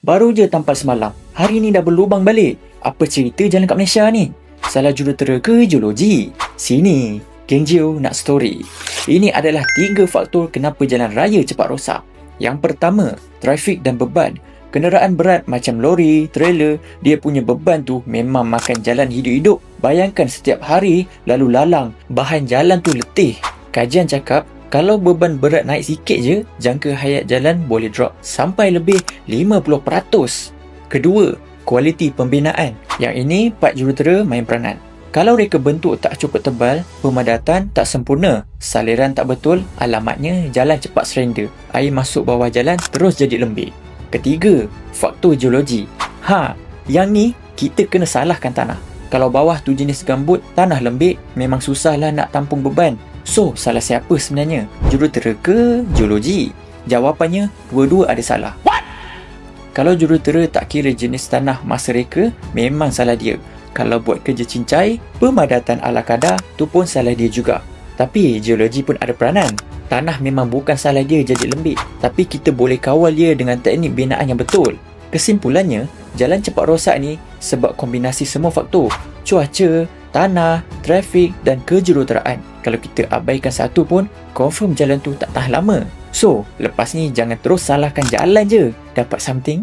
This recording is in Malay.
Baru je tampal semalam, hari ni dah berlubang balik. Apa cerita jalan kat Malaysia ni? Salah jurutera ke geologi? Sini, Geng Geo nak story. Ini adalah 3 faktor kenapa jalan raya cepat rosak. Yang pertama, trafik dan beban. Kenderaan berat macam lori, trailer, dia punya beban tu memang makan jalan hidup-hidup. Bayangkan setiap hari lalu lalang, bahan jalan tu letih. Kajian cakap, kalau beban berat naik sikit je, jangka hayat jalan boleh drop sampai lebih 50%. Kedua, kualiti pembinaan. Yang ini 4 jurutera main peranan. Kalau reka bentuk tak cukup tebal, pemadatan tak sempurna, saliran tak betul, alamatnya jalan cepat serenda. Air masuk bawah jalan terus jadi lembik. Ketiga, faktor geologi. Yang ni kita kena salahkan tanah. Kalau bawah tu jenis gambut, tanah lembik, memang susahlah nak tampung beban. So, salah siapa sebenarnya? Jurutera ke geologi? Jawapannya, dua-dua ada salah. Kalau jurutera tak kira jenis tanah masa reka, memang salah dia. Kalau buat kerja cincai, pemadatan ala kadar, tu pun salah dia juga. Tapi geologi pun ada peranan. Tanah memang bukan salah dia jadi lembik, tapi kita boleh kawal dia dengan teknik binaan yang betul. Kesimpulannya, jalan cepat rosak ni sebab kombinasi semua faktor. Cuaca, tanah, trafik dan kejuruteraan. Kalau kita abaikan satu pun, confirm jalan tu tak tahan lama. So, lepas ni jangan terus salahkan jalan je. Dapat something?